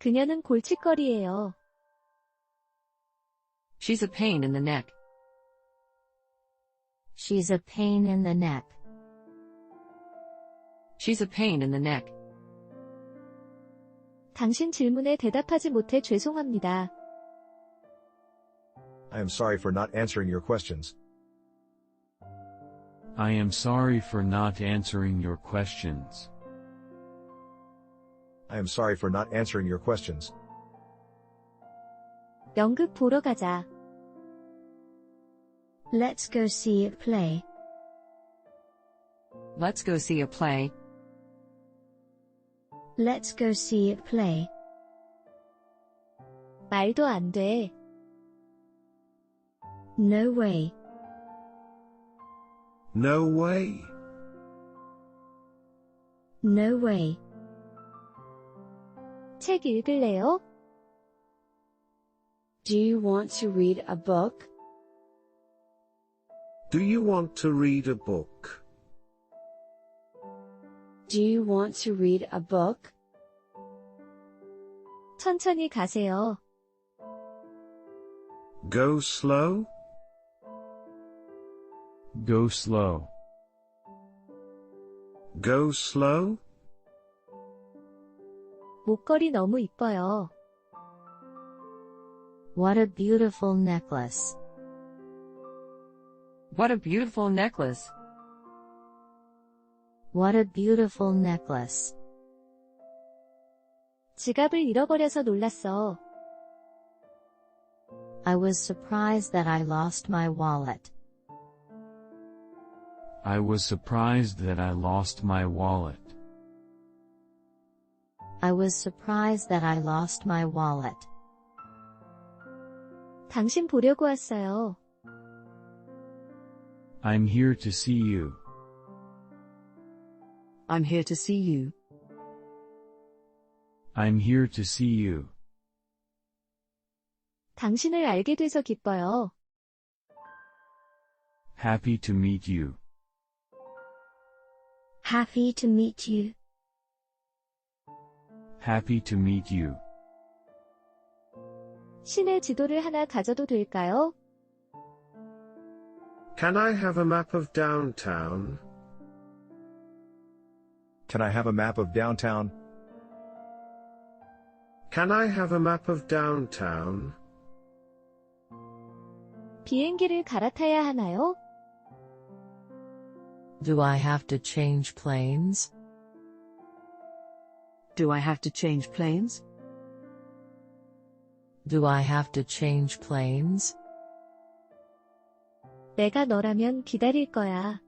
그녀는 골칫거리예요. She's a pain in the neck. She's a pain in the neck. She's a pain in the neck. 당신 질문에 대답하지 못해 죄송합니다. I am sorry for not answering your questions. I am sorry for not answering your questions. I am sorry for not answering your questions. 연극 보러 가자. Let's go see a play. Let's go see a play. Let's go see a play. 말도 안 돼. No way. No way. No way. 책 읽을래요? Do you want to read a book? Do you want to read a book? Do you want to read a book? 천천히 가세요. Go slow? Go slow. Go slow? 목걸이 너무 이뻐요. What a beautiful necklace. What a beautiful necklace. What a beautiful necklace. 지갑을 잃어버려서 놀랐어. I was surprised that I lost my wallet. I was surprised that I lost my wallet. I was surprised that I lost my wallet. 당신 보려고 왔어요. I'm here to see you. I'm here to see you. I'm here to see you. 당신을 알게 돼서 기뻐요. Happy to meet you. Happy to meet you. Happy to meet you. 시내 지도를 하나 가져도 될까요? Can I have a map of downtown? Can I have a map of downtown? Can I have a map of downtown? 비행기를 갈아타야 하나요? Do I have to change planes? Do I have to change planes? Do I have to change planes? 내가 너라면 기다릴 거야.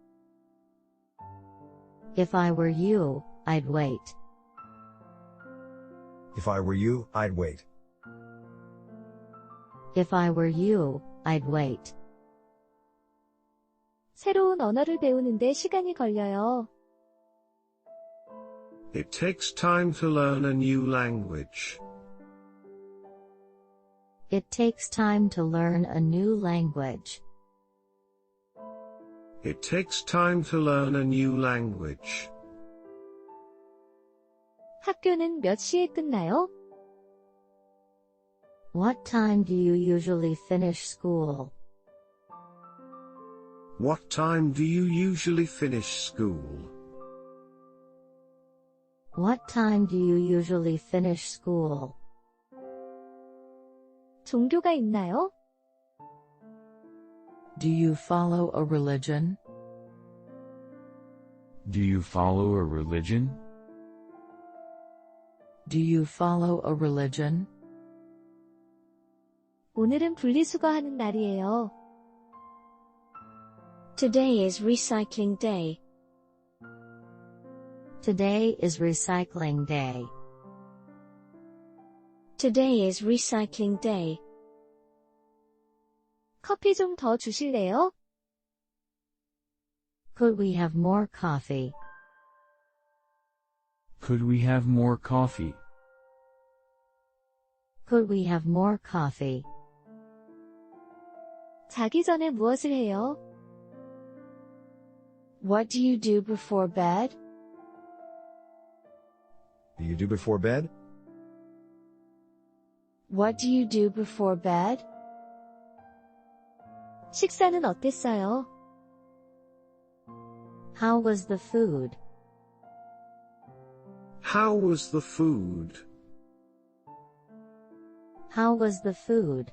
If I were you, I'd wait. If I were you, I'd wait. If I were you, I'd wait. 새로운 언어를 배우는데 시간이 걸려요. It takes time to learn a new language. It takes time to learn a new language. It takes time to learn a new language. 학교는 몇 시에 끝나요? What time do you usually finish school? What time do you usually finish school? What time do you usually finish school? 종교가 있나요? Do you follow a religion? Do you follow a religion? Do you follow a religion? 오늘은 분리수거하는 날이에요. Today is recycling day. Today is recycling day. Today is recycling day. 커피 좀 더 주실래요? Could we have more coffee? Could we have more coffee? Could we have more coffee? 자기 전에 무엇을 해요? What do you do before bed? Do you do before bed? What do you do before bed? 식사는 어땠어요? How was the food? How was the food? How was the food?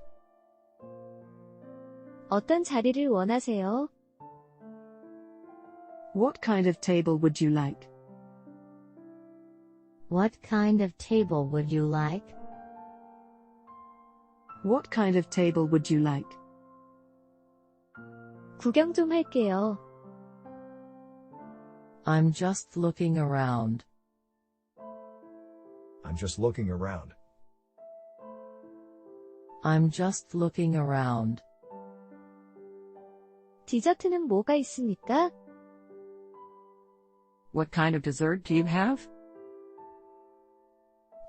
어떤 자리를 원하세요? What kind of table would you like? What kind of table would you like? What kind of table would you like? 구경 좀 할게요. I'm just looking around. I'm just looking around. I'm just looking around. 디저트는 뭐가 있습니까? What kind of dessert do you have?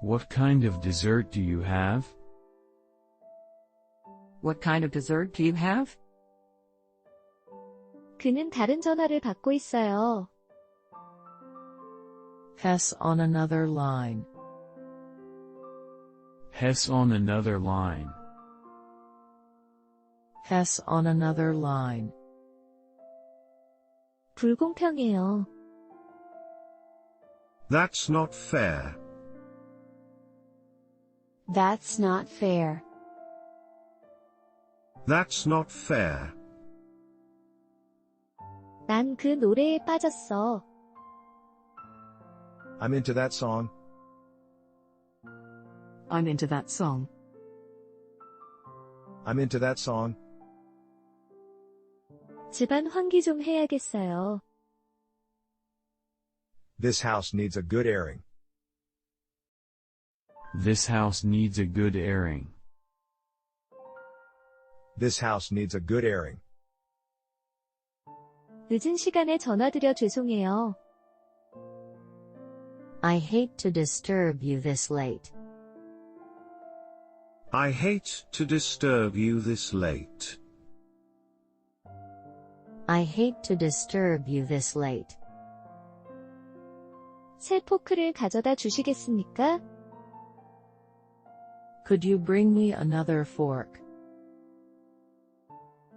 What kind of dessert do you have? What kind of dessert do you have? 그는 다른 전화를 받고 있어요. Hess on another line. Hess on another line. Hess on another line. 불공평해요. That's not fair. That's not fair. That's not fair. 난 그 노래에 빠졌어. I'm into that song. I'm into that song. I'm into that song. 집안 환기 좀 해야겠어요. This house needs a good airing. This house needs a good airing. This house needs a good airing. 늦은 시간에 전화드려 죄송해요. I hate to disturb you this late. I hate to disturb you this late. I hate to disturb you this late. 새 포크를 가져다 주시겠습니까? Could you bring me another fork?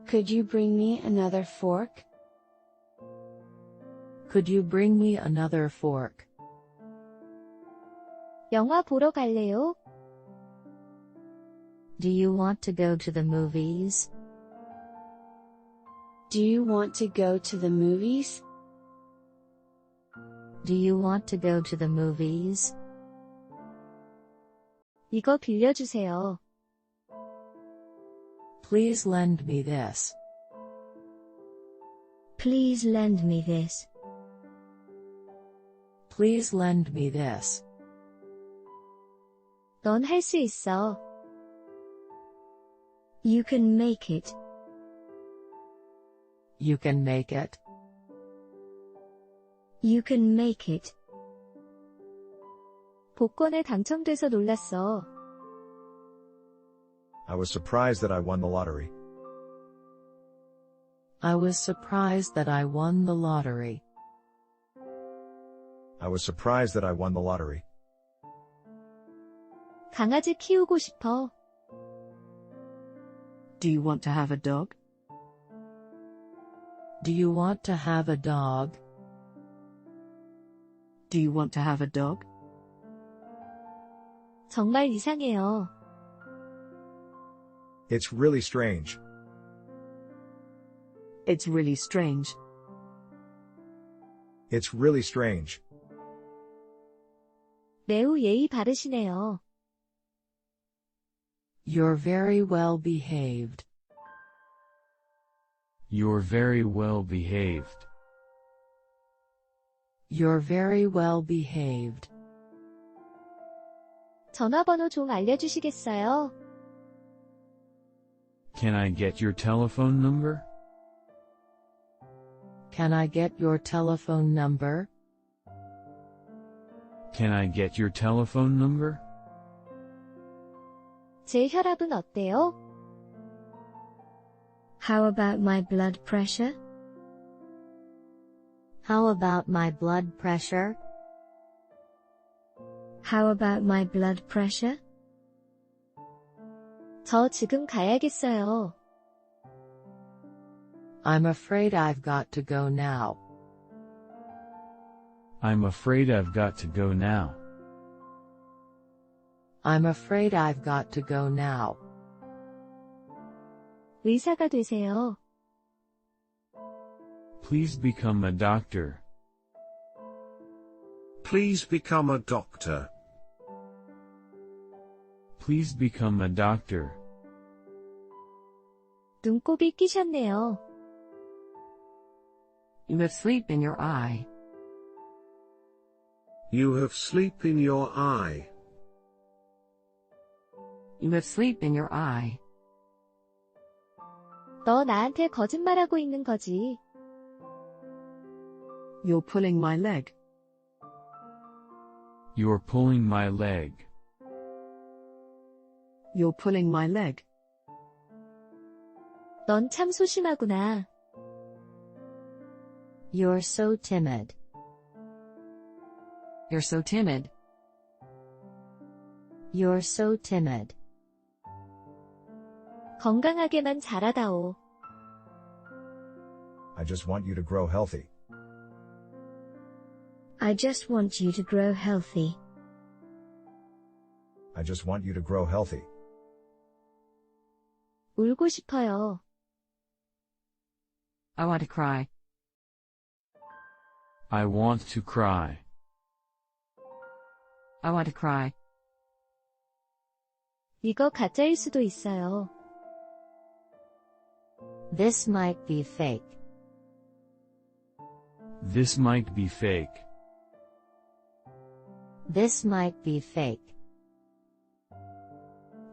Could you bring me another fork? Could you bring me another fork? 영화 보러 갈래요? Do you want to go to the movies? Do you want to go to the movies? Do you want to go to the movies? 이거 빌려주세요. Please lend me this. Please lend me this. Please lend me this. 넌 할 수 있어. You can make it. You can make it. You can make it. 복권에 당첨돼서 놀랐어. I was surprised that I won the lottery. I was surprised that I won the lottery. I was surprised that I won the lottery. 강아지 키우고 싶어. Do you want to have a dog? Do you want to have a dog? Do you want to have a dog? 정말 이상해요. It's really strange. It's really strange. It's really strange. 매우 예의 바르시네요. You're very well behaved. You're very well behaved. You're very well behaved. 전화번호 좀 알려주시겠어요? Can I get your telephone number? Can I get your telephone number? Can I get your telephone number? 제 혈압은 어때요? How about my blood pressure? How about my blood pressure? How about my blood pressure? 저 지금 가야겠어요. I'm afraid I've got to go now. I'm afraid I've got to go now. I'm afraid I've got to go now. 의사가 되세요. Please become a doctor. Please become a doctor. Please become a doctor. 눈곱이 끼셨네요. You have sleep in your eye. You have sleep in your eye. You have sleep in your eye. 너 나한테 거짓말하고 있는 거지. You're pulling my leg. You're pulling my leg. You're pulling my leg. 넌 참 소심하구나. You're so timid. You're so timid. You're so timid. 건강하게만 자라다오. I just want you to grow healthy. I just want you to grow healthy. I just want you to grow healthy. 울고 싶어요. I want to cry. I want to cry. I want to cry. 이거 가짜일 수도 있어요. This might be fake. This might be fake. This might be fake.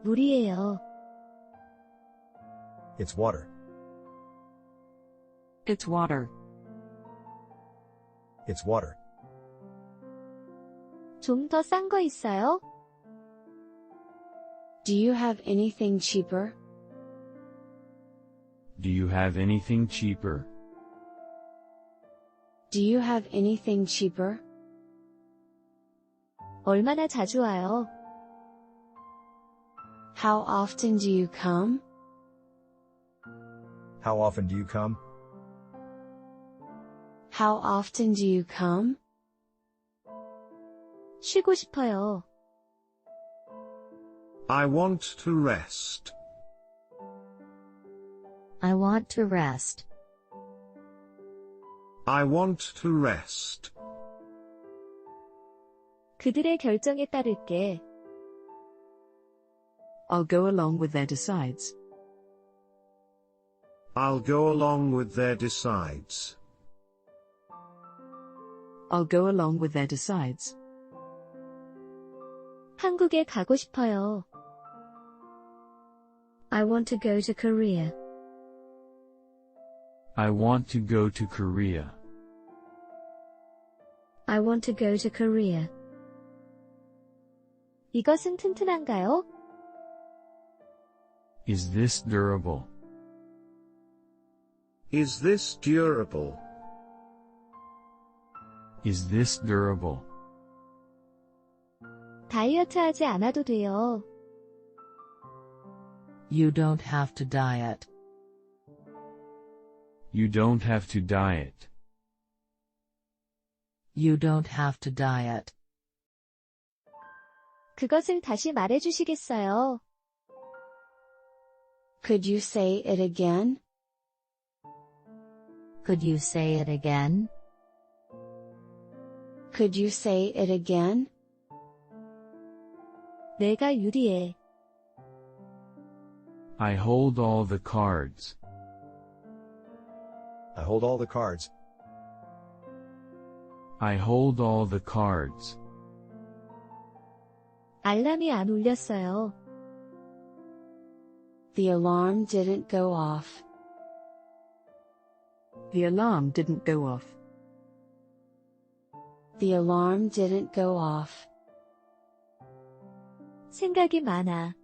물이에요. It's water. It's water. It's water. 좀 더 싼 거 있어요? Do you have anything cheaper? Do you have anything cheaper? Do you have anything cheaper? 얼마나 자주 와요? How often do you come? How often do you come? How often do you come? 쉬고 싶어요. I want to rest. I want to rest. I want to rest. 그들의 결정에 따를게. I'll go along with their decides. I'll go along with their decides. I'll go along with their decides. 한국에 가고 싶어요. I want to go to Korea. I want to go to Korea. I want to go to Korea. 이것은 튼튼한가요? Is this durable? Is this durable? Is this durable? 다이어트 하지 않아도 돼요. You don't have to diet. You don't have to diet. You don't have to diet. 그것을 다시 말해주시겠어요? Could you say it again? Could you say it again? Could you say it again? 내가 유리해. I hold all the cards. I hold all the cards. I hold all the cards. 알람이 안 울렸어요. The alarm didn't go off. The alarm didn't go off. The alarm didn't go off. 생각이 많아.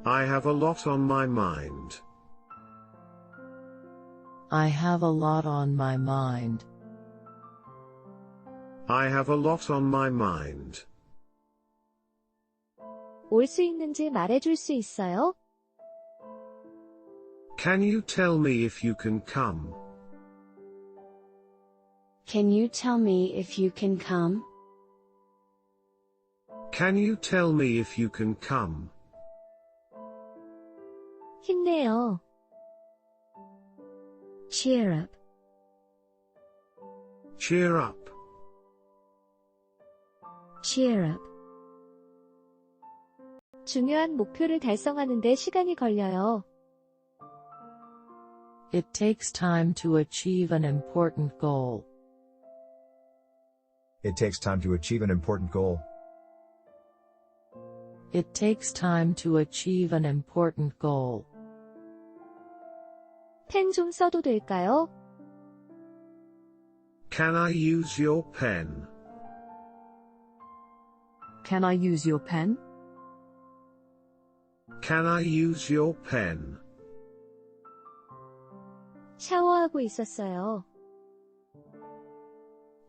I have a lot on my mind. I have a lot on my mind. I have a lot on my mind. 올 수 있는지 말해줄 수 있어요? Can you tell me if you can come? Can you tell me if you can come? Can you tell me if you can come? 힘내요. Cheer up. Cheer up. Cheer up. 중요한 목표를 달성하는데 시간이 걸려요. It takes time to achieve an important goal. It takes time to achieve an important goal. It takes time to achieve an important goal. 펜 좀 써도 될까요? Can I use your pen? Can I use your pen? Can I use your pen? 샤워하고 있었어요.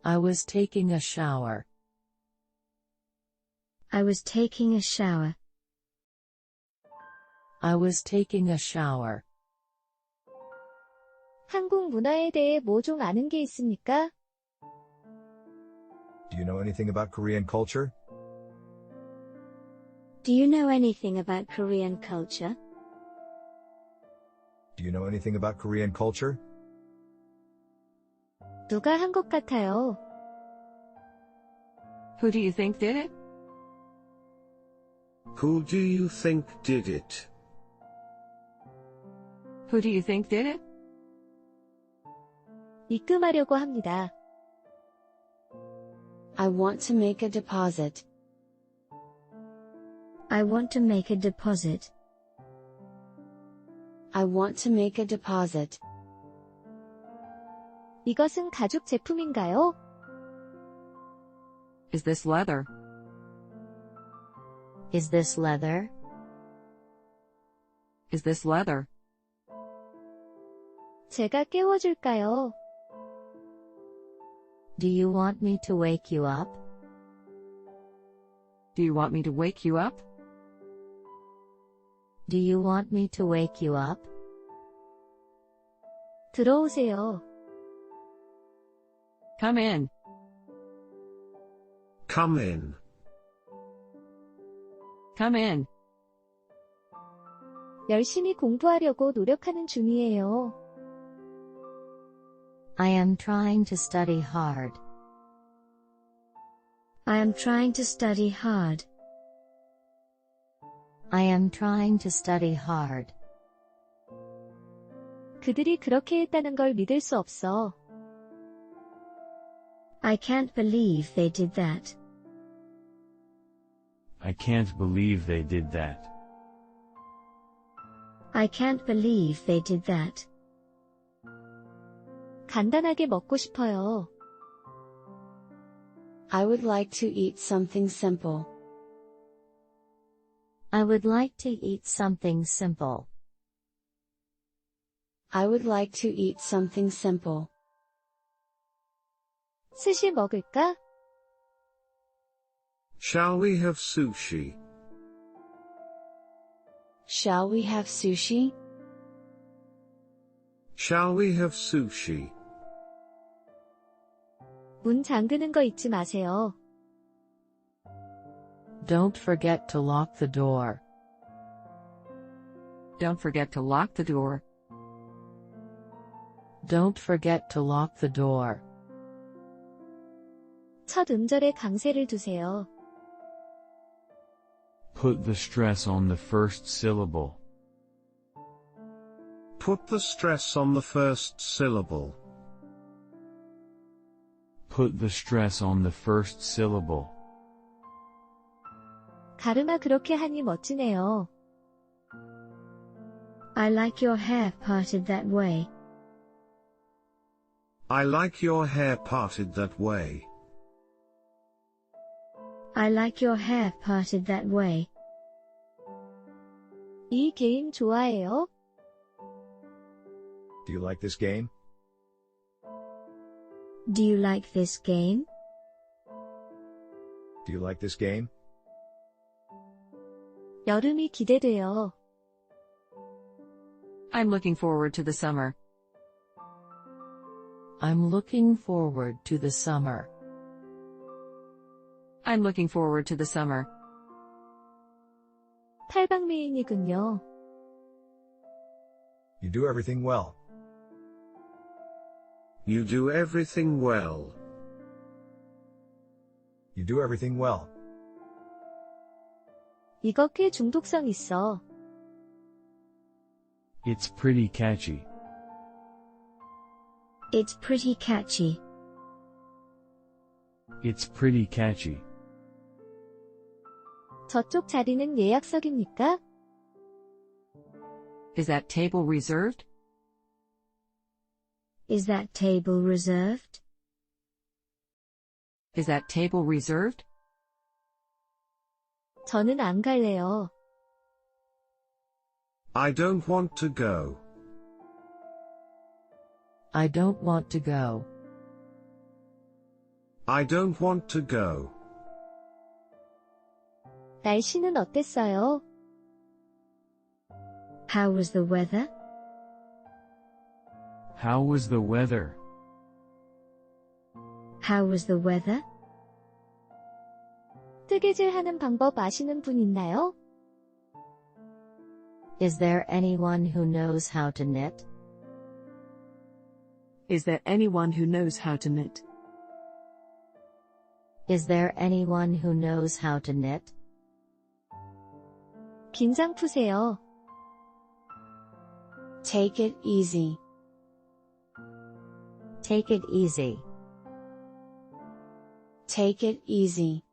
I was taking a shower. I was taking a shower. I was taking a shower. 한국 문화에 대해 뭐 좀 아는 게 있습니까? Do you know anything about Korean culture? Do you know anything about Korean culture? Do you know anything about Korean culture? 누가 한 것 같아요. Who do you think did it? Who do you think did it? Who do you think did it? 입금하려고 합니다. I want to make a deposit. I want to make a deposit. I want to make a deposit. 이것은 가죽 제품인가요? Is this leather? Is this leather? Is this leather? 제가 깨워줄까요? Do you want me to wake you up? Do you want me to wake you up? Do you want me to wake you up? 들어오세요. Come in. Come in. Come in. 열심히 공부하려고 노력하는 중이에요. I am trying to study hard. I am trying to study hard. I am trying to study hard. 그들이 그렇게 했다는 걸 믿을 수 없어. I can't believe they did that. I can't believe they did that. I can't believe they did that. 간단하게 먹고 싶어요. I would like to eat something simple. I would like to eat something simple. I would like to eat something simple. 스시 먹을까? Shall we have sushi? Shall we have sushi? Shall we have sushi? 문 잠그는 거 잊지 마세요. Don't forget to lock the door. Don't forget to lock the door. Don't forget to lock the door. 첫 음절에 강세를 두세요. Put the stress on the first syllable. Put the stress on the first syllable. Put the stress on the first syllable. 가르마 그렇게 하니 멋지네요. I like your hair parted that way. I like your hair parted that way. I like your hair parted that way. 이 게임 좋아해요? Do you like this game? Do you like this game? Do you like this game? 여름이 기대돼요. I'm looking forward to the summer. I'm looking forward to the summer. I'm looking forward to the summer. 팔방미인이군요. You do everything well. You do everything well. You do everything well. 이거 꽤 중독성 있어. It's pretty catchy. It's pretty catchy. It's pretty catchy. 저쪽 자리는 예약석입니까? Is that table reserved? Is that table reserved? Is that table reserved? 저는 안 갈래요. I don't want to go. I don't want to go. I don't want to go. 날씨는 어땠어요? How was the weather? How was the weather? How was the weather? 뜨개질하는 방법 아시는 분 있나요? Is there anyone who knows how to knit? Is there anyone who knows how to knit? Is there anyone who knows how to knit? 긴장 푸세요. Take it easy. Take it easy. Take it easy.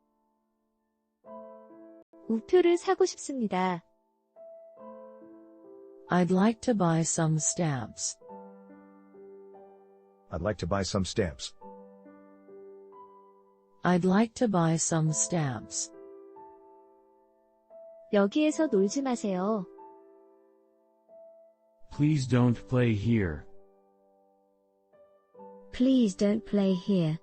우표를 사고 싶습니다. I'd like to buy some stamps. I'd like to buy some stamps. I'd like to buy some stamps. 여기에서 놀지 마세요. Please don't play here. Please don't play here.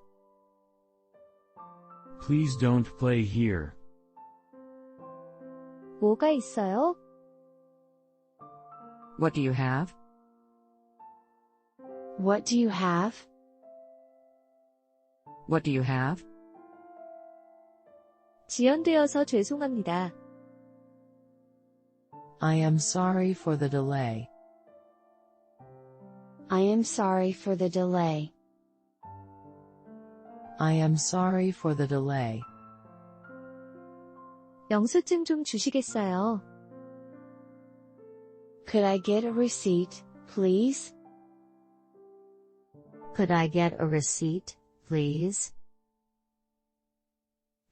Please don't play here. 뭐가 있어요? What do you have? What do you have? What do you have? 지연되어서 죄송합니다. I am sorry for the delay. I am sorry for the delay. I am sorry for the delay. 영수증 좀 주시겠어요? Could I get a receipt, please? Could I get a receipt, please?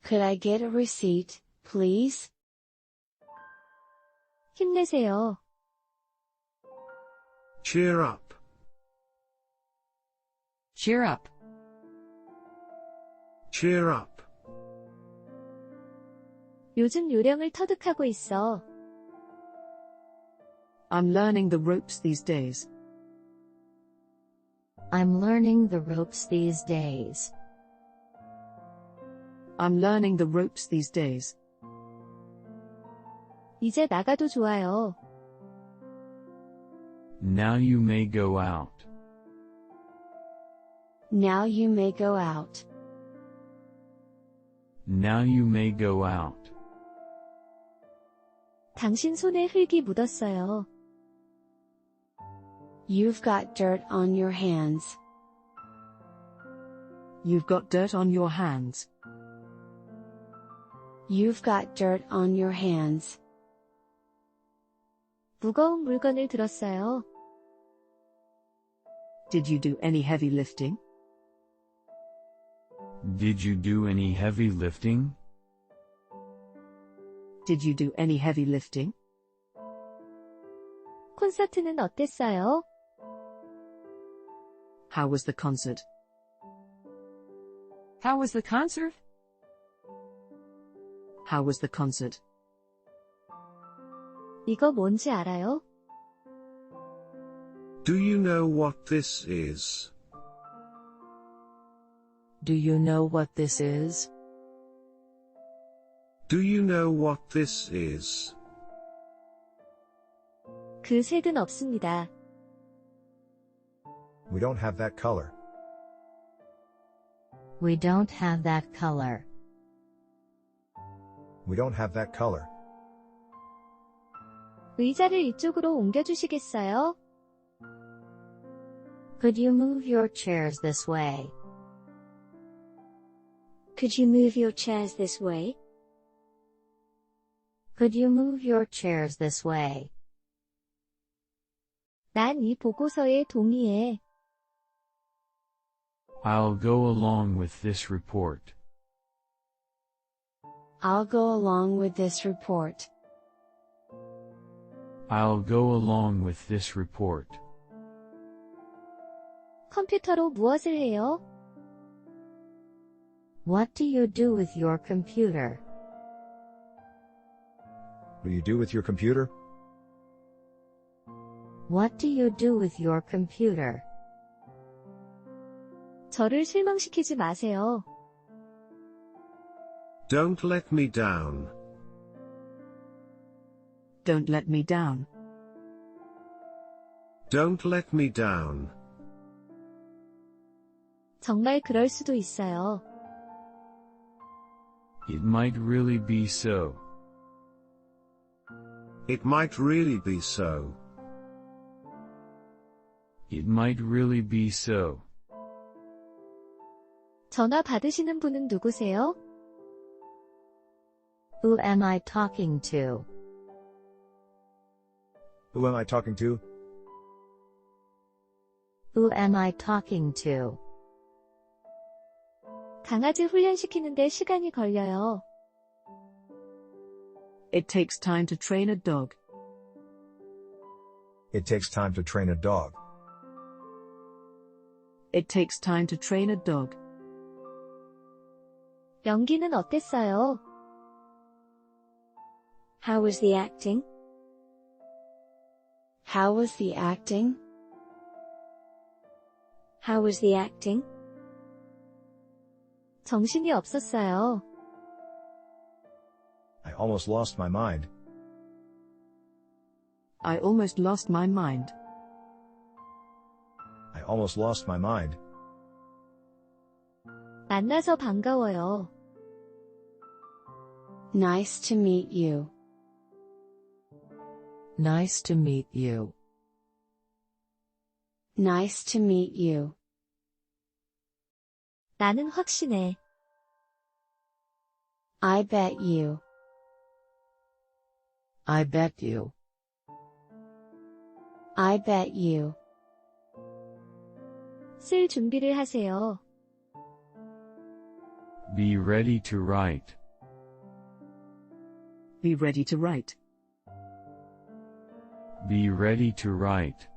Could I get a receipt, please? 힘내세요. Cheer up. Cheer up. Cheer up. 요즘 요령을 터득하고 있어. I'm learning the ropes these days. I'm learning the ropes these days. I'm learning the ropes these days. 이제 나가도 좋아요. Now you may go out. Now you may go out. Now you may go out. 당신 손에 흙이 묻었어요. You've got dirt on your hands. You've got dirt on your hands. You've got dirt on your hands. 무거운 물건을 들었어요. Did you do any heavy lifting? Did you do any heavy lifting? Did you do any heavy lifting? 콘서트는 어땠어요? How was the concert? How was the concert? How was the concert? 이거 뭔지 알아요? Do you know what this is? Do you know what this is? Do you know what this is? 그 색은 없습니다. We don't have that color. We don't have that color. We don't have that color. 의자를 이쪽으로 옮겨주시겠어요? Could you move your chairs this way? Could you move your chairs this way? Could you move your chairs this way? 난 이 보고서에 동의해. I'll go along with this report. I'll go along with this report. I'll go along with this report. 컴퓨터로 무엇을 해요? What do you do with your computer? What do you do with your computer? What do you do with your computer? 저를 실망시키지 마세요. Don't let me down. Don't let me down. Don't let me down. 정말 그럴 수도 있어요. It might really be so. It might really be so. It might really be so. 전화 받으시는 분은 누구세요? Who am I talking to? Who am I talking to? Who am I talking to? 강아지 훈련시키는데 시간이 걸려요. It takes time to train a dog. It takes time to train a dog. It takes time to train a dog. 연기는 어땠어요? How was the acting? How was the acting? How was the acting? 정신이 없었어요. I almost lost my mind. I almost lost my mind. I almost lost my mind. 만나서 반가워요. Nice to meet you. Nice to meet you. Nice to meet you. 나는 확신해. I bet you. I bet you. I bet you. 쓸 준비를 하세요. Be ready to write. Be ready to write. Be ready to write.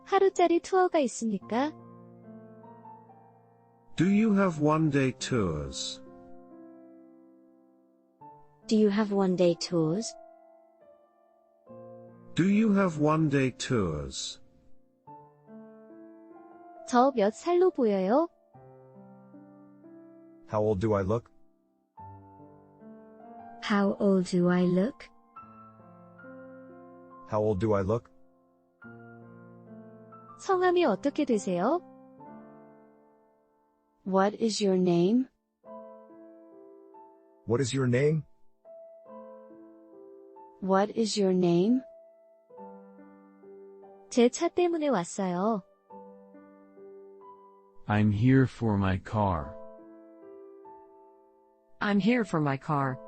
하루짜리 투어가 있습니까? Do you have one-day tours? Do you have one-day tours? Do you have one-day tours? 저 몇 살로 보여요? How old do I look? How old do I look? How old do I look? 성함이 어떻게 되세요? What is your name? What is your name? What is your name? 제 차 때문에 왔어요. I'm here for my car. I'm here for my car.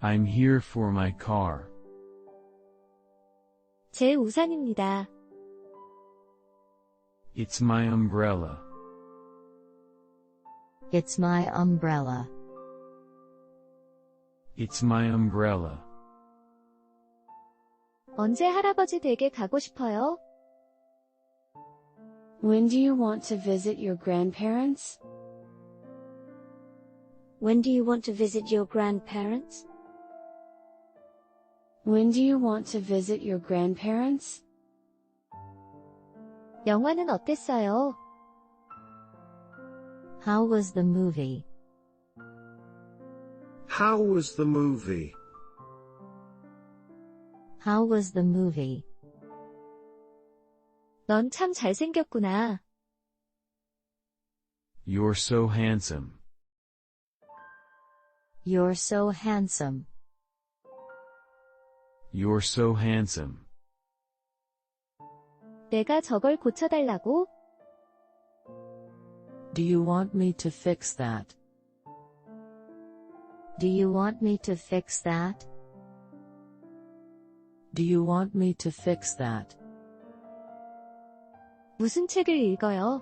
I'm here for my car. 제 우산입니다. It's my umbrella. It's my umbrella. It's my umbrella. 언제 할아버지 댁에 가고 싶어요? When do you want to visit your grandparents? When do you want to visit your grandparents? When do you want to visit your grandparents? 영화는 어땠어요? How was the movie? How was the movie? How was the movie? 넌 참 잘생겼구나. You're so handsome. You're so handsome. You're so handsome. 내가 저걸 고쳐달라고? Do you want me to fix that? Do you want me to fix that? Do you want me to fix that? 무슨 책을 읽어요?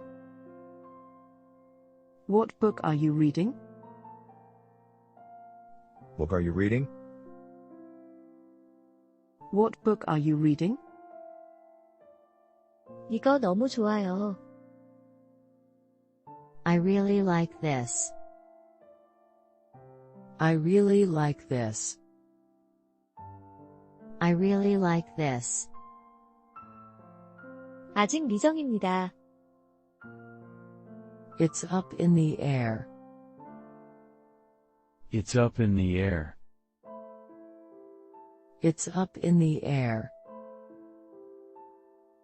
What book are you reading? Book are you reading? What book are you reading? 이거 너무 좋아요. I really like this. I really like this. I really like this. 아직 미정입니다. It's up in the air. It's up in the air. It's up in the air.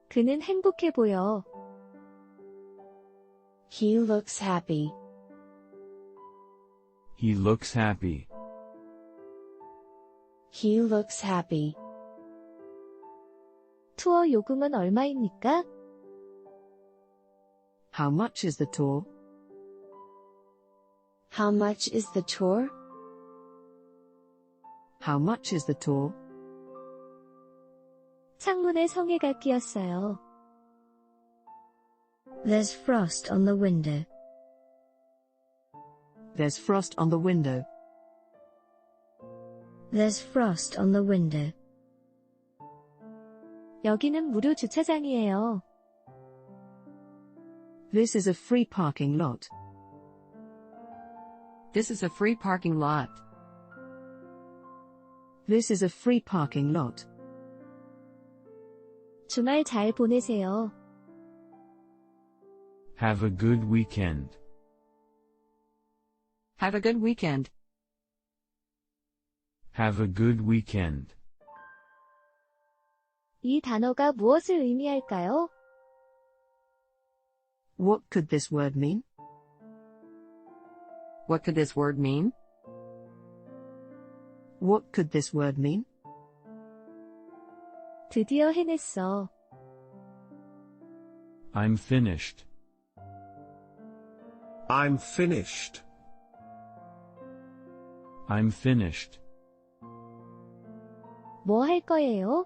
그는 행복해 보여. He looks happy. He looks happy. He looks happy. 투어 요금은 얼마입니까? How much is the tour? How much is the tour? How much is the tour? 창문에 성에가 끼었어요. There's frost on the window. There's frost on the window. There's frost on the window. 여기는 무료 주차장이에요. This is a free parking lot. This is a free parking lot. This is a free parking lot. 주말 잘 보내세요. Have a good weekend. Have a good weekend. Have a good weekend. 이 단어가 무엇을 의미할까요? What could this word mean? What could this word mean? What could this word mean? 드디어 해냈어. I'm finished. I'm finished. I'm finished. 뭐 할 거예요?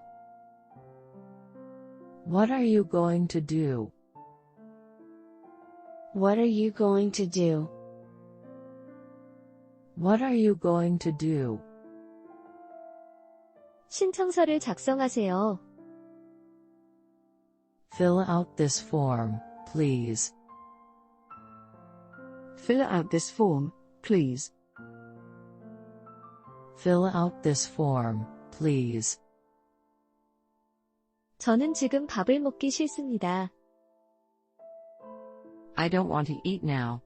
What are you going to do? What are you going to do? What are you going to do? 신청서를 작성하세요. Fill out this form, please. Fill out this form, please. Fill out this form, please. 저는 지금 밥을 먹기 싫습니다. I don't want to eat now.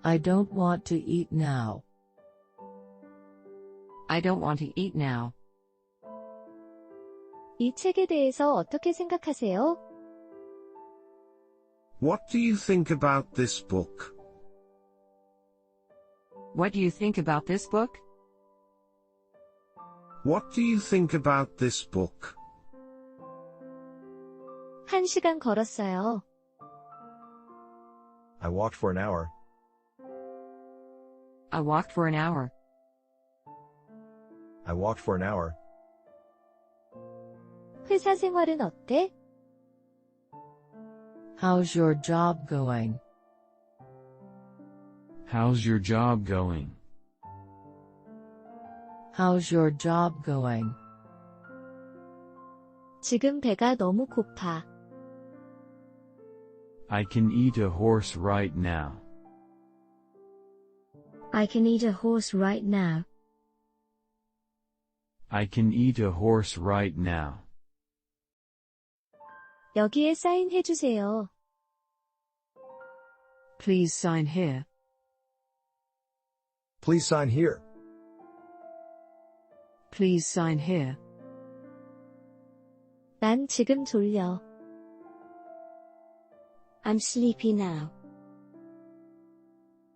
I don't want to eat now. I don't want to eat now. 이 책에 대해서 어떻게 생각하세요? What do you think about this book? What do you think about this book? What do you think about this book? 1시간 걸었어요. I walked for an hour. I walked for an hour. I walked for an hour. 회사 생활은 어때? How's your job going? How's your job going? How's your job going? 지금 배가 너무 고파. I can eat a horse right now. I can eat a horse right now. I can eat a horse right now. 여기에 사인해주세요. Please sign here. Please sign here. Please sign here. 난 지금 졸려. I'm sleepy now.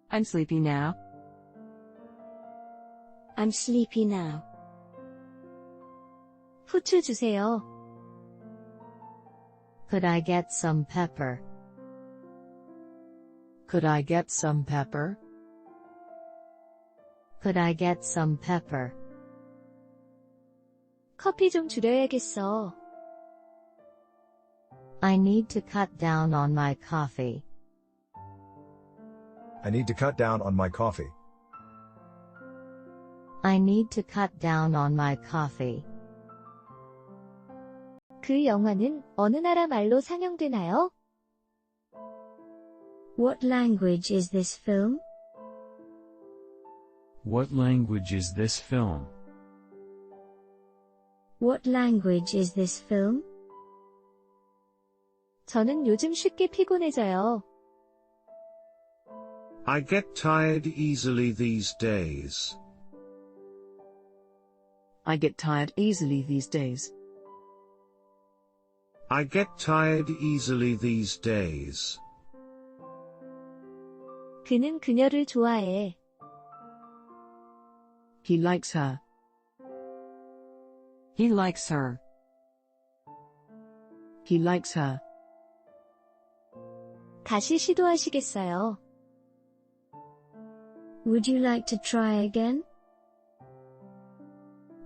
I'm sleepy now. I'm sleepy now. 후추 주세요. Could I get some pepper? Could I get some pepper? Could I get some pepper? 커피 좀 줄여야겠어. I need to cut down on my coffee. I need to cut down on my coffee. I need to cut down on my coffee. 그 영화는 어느 나라 말로 상영되나요? What language is this film? What language is this film? What language is this film? 저는 요즘 쉽게 피곤해져요. I get tired easily these days. I get tired easily these days. I get tired easily these days. 그는 그녀를 좋아해. He likes her. He likes her. He likes her. 다시 시도하시겠어요? Would you like to try again?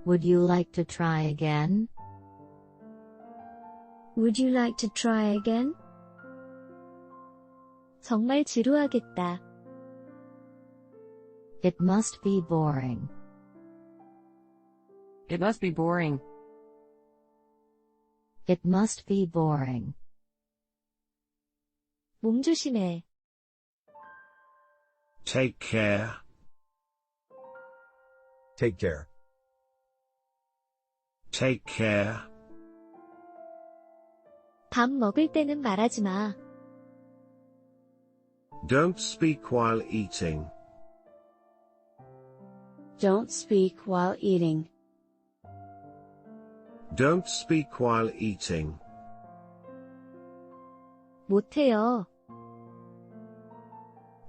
Would you like to try again? Would you like to try again? 정말 지루하겠다. It must be boring. It must be boring. It must be boring. 몸 조심해. Take care. Take care. Take care. 밥 먹을 때는 말하지 마. Don't speak while eating. Don't speak while eating. Don't speak while eating. 못해요.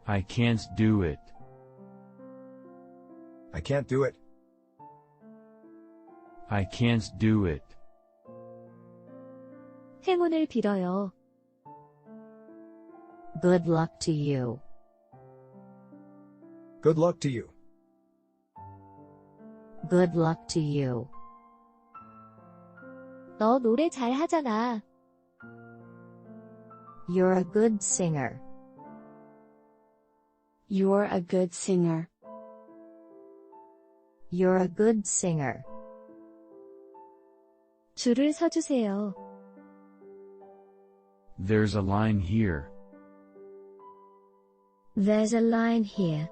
I can't do it. I can't do it. I can't do it. 행운을 빌어요. Good luck to you. Good luck to you. Good luck to you. 너 노래 잘 하잖아. You're a good singer. You're a good singer. You're a good singer. 줄을 서주세요. There's a line here. There's a line here.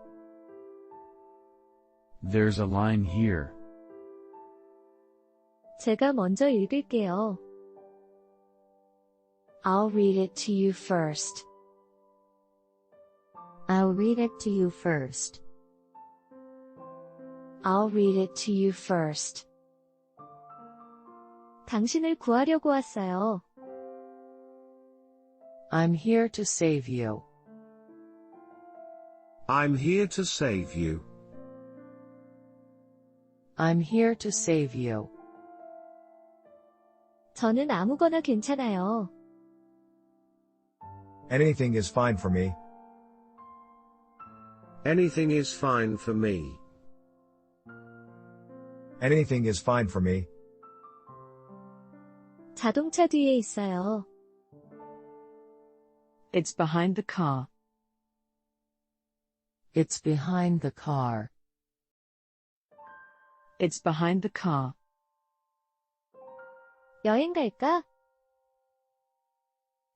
There's a line here. 제가 먼저 읽을게요. I'll read it to you first. I'll read it to you first. I'll read it to you first. 당신을 구하려고 왔어요. I'm here to save you. I'm here to save you. I'm here to save you. 저는 아무거나 괜찮아요. Anything is fine for me. Anything is fine for me. Anything is fine for me. 자동차 뒤에 있어요. It's behind the car. It's behind the car. It's behind the car. 여행 갈까?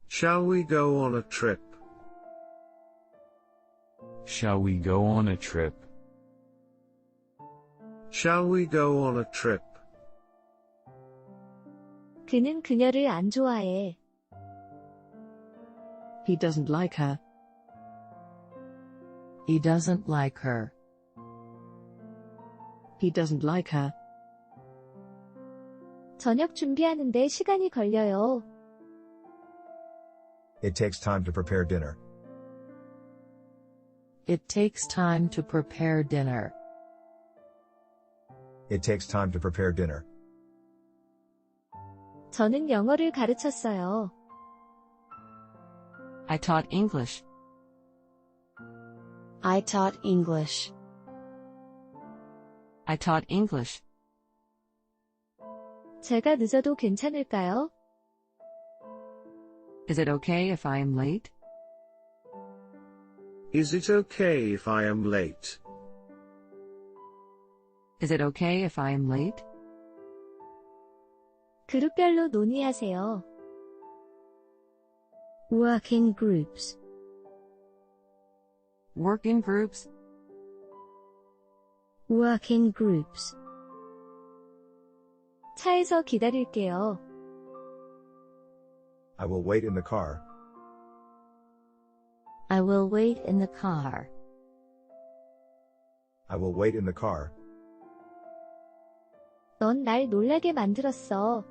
Shall we go on a trip? Shall we go on a trip? Shall we go on a trip? 그는 그녀를 안 좋아해. He doesn't like her. He doesn't like her. He doesn't like her. 저녁 준비하는데 시간이 걸려요. It takes time to prepare dinner. It takes time to prepare dinner. It takes time to prepare dinner. 저는 영어를 가르쳤어요. I taught English. I taught English. I taught English. 제가 늦어도 괜찮을까요? Is it okay if I am late? Is it okay if I am late? Is it okay if I am late? 그룹별로 논의하세요. Work in groups. Work in groups. Work in groups. 차에서 기다릴게요. I will wait in the car. I will wait in the car. I will wait in the car. 넌 날 놀라게 만들었어.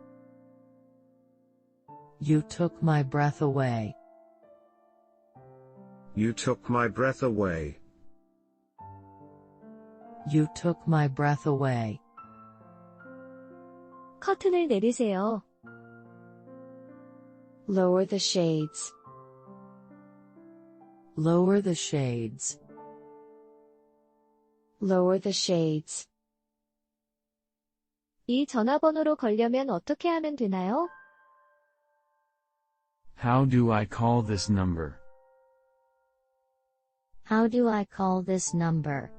You took my breath away. You took my breath away. You took my breath away. 커튼을 내리세요. Lower the shades. Lower the shades. Lower the shades. 이 전화번호로 걸려면 어떻게 하면 되나요? How do I call this number? How do I call this number?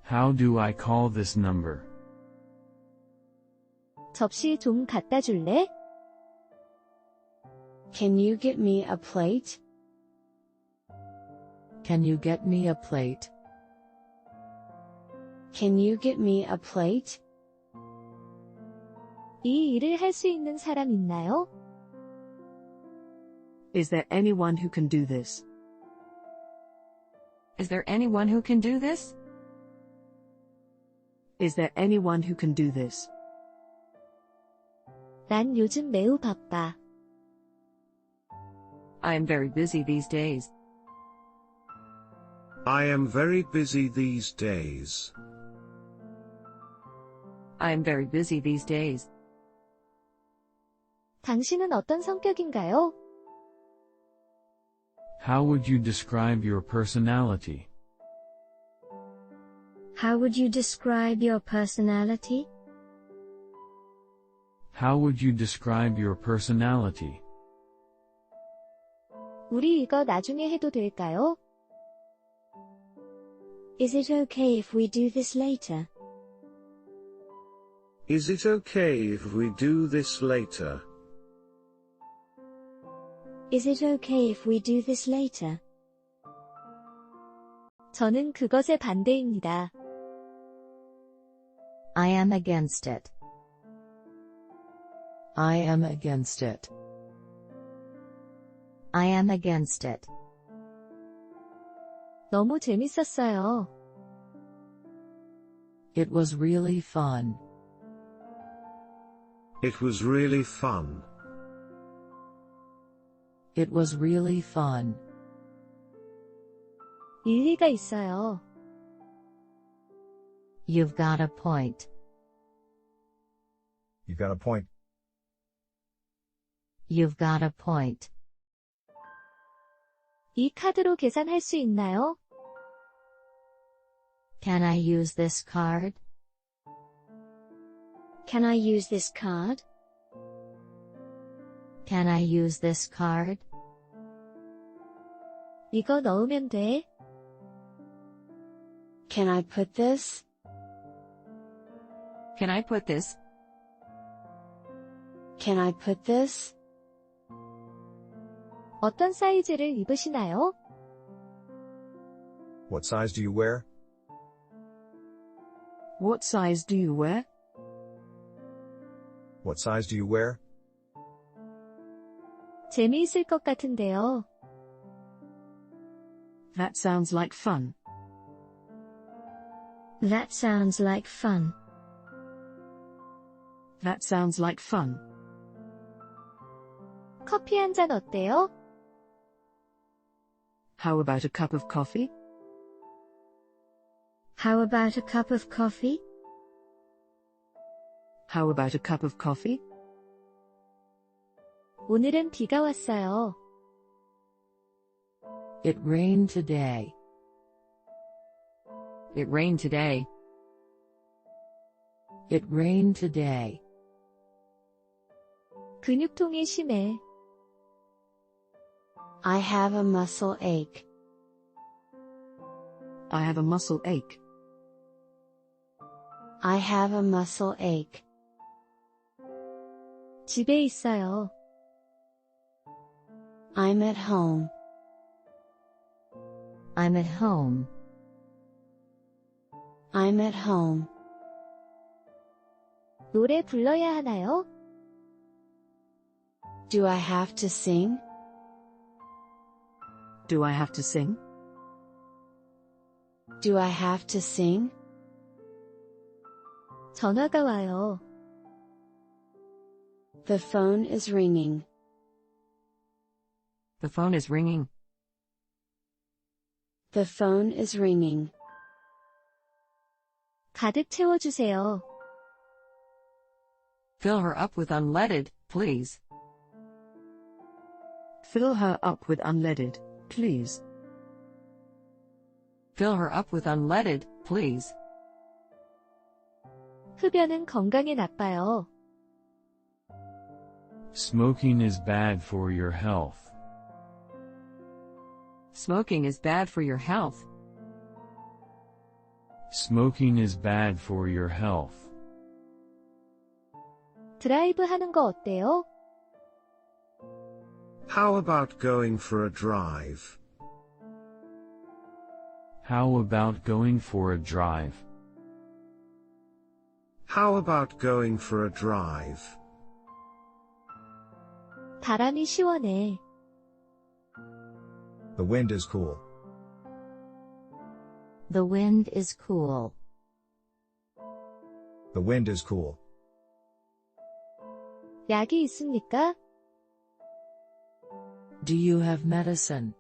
How do I call this number? 접시 좀 갖다 줄래? Can you get me a plate? Can you get me a plate? Can you get me a plate? 이 일을 할 수 있는 사람 있나요? Is there anyone who can do this? Is there anyone who can do this? Is there anyone who can do this? 난 요즘 매우 바빠. I am very busy these days. I am very busy these days. I am very busy these days. 당신은 어떤 성격인가요? How would you describe your personality? How would you describe your personality? How would you describe your personality? 우리 이거 나중에 해도 될까요? Is it okay if we do this later? Is it okay if we do this later? Is it okay if we do this later? 저는 그것에 반대입니다. I am against it. I am against it. I am against it. 너무 재밌었어요. It was really fun. It was really fun. It was really fun. 일리가 있어요. You've got a point. You've got a point. You've got a point. 이 카드로 계산할 수 있나요? Can I use this card? Can I use this card? Can I use this card? 이거 넣으면 돼. Can I put this? Can I put this? Can I put this? 어떤 사이즈를 입으시나요? What size do you wear? What size do you wear? What size do you wear? 재미있을 것 같은데요. That sounds like fun. That sounds like fun. That sounds like fun. 커피 한 잔 어때요? How about a cup of coffee? How about a cup of coffee? How about a cup of coffee? 오늘은 비가 왔어요. It rained today. It rained today. It rained today. 근육통이 심해. I have a muscle ache. I have a muscle ache. I have a muscle ache. 집에 있어요. I'm at home. I'm at home. I'm at home. 노래 불러야 하나요? Do I have to sing? Do I have to sing? Do I have to sing? 전화가 와요. The phone is ringing. The phone is ringing. The phone is ringing. 가득 채워주세요. Fill her up with unleaded, please. Fill her up with unleaded, please. Fill her up with unleaded, please. 흡연은 건강에 나빠요. Smoking is bad for your health. Smoking is bad for your health. Smoking is bad for your health. 드라이브 하는 거 어때요? How about going for a drive? How about going for a drive? How about going for a drive? 바람이 시원해. The wind is cool. The wind is cool. The wind is cool. 약이 있습니까? Do you have medicine?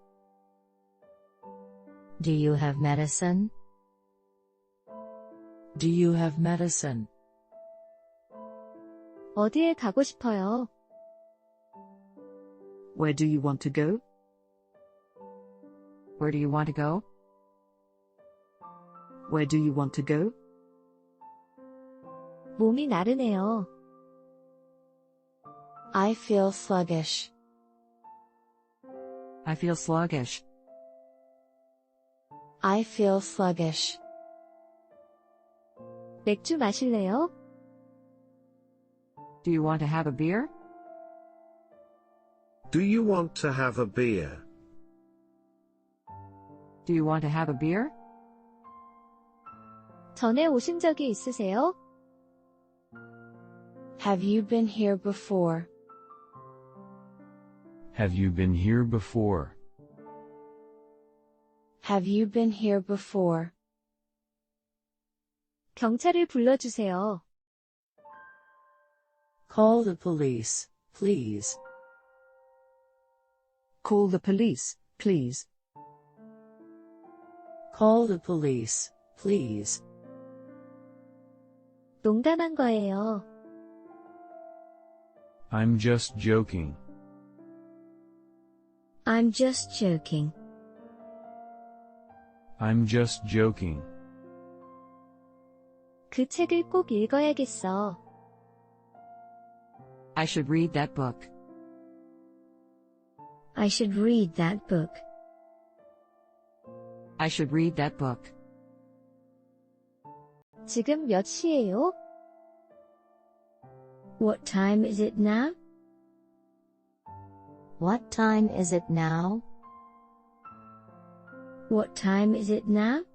Do you have medicine? Do you have medicine? 어디에 가고 싶어요? Where do you want to go? Where do you want to go? Where do you want to go? 몸이 나른해요. I feel sluggish. I feel sluggish. I feel sluggish. 맥주 마실래요? Do you want to have a beer? Do you want to have a beer? Do you want to have a beer? 전에 오신 적이 있으세요? Have you been here before? Have you been here before? Have you been here before? 경찰을 불러주세요. Call the police, please. Call the police, please. Call the police, please. 농담한 거예요. I'm just joking. I'm just joking. I'm just joking. 그 책을 꼭 읽어야겠어. I should read that book. I should read that book. I should read that book. 지금 몇 시예요? What time is it now? What time is it now? What time is it now?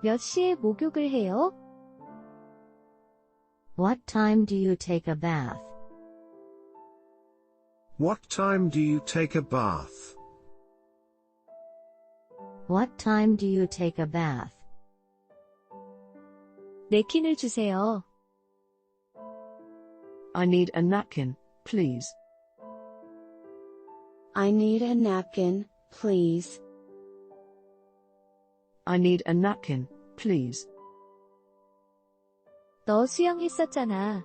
몇 시에 목욕을 해요? What time do you take a bath? What time do you take a bath? What time do you take a bath? 냅킨을 주세요. I need a napkin, please. I need a napkin, please. I need a napkin, please. 너 수영했었잖아.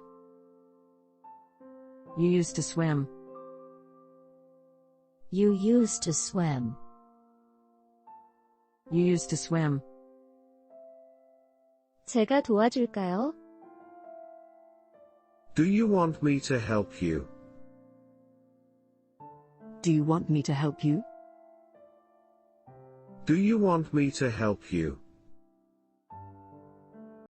You used to swim. You used to swim. You used to swim. 제가 도와줄까요? Do you want me to help you? Do you want me to help you? Do you want me to help you?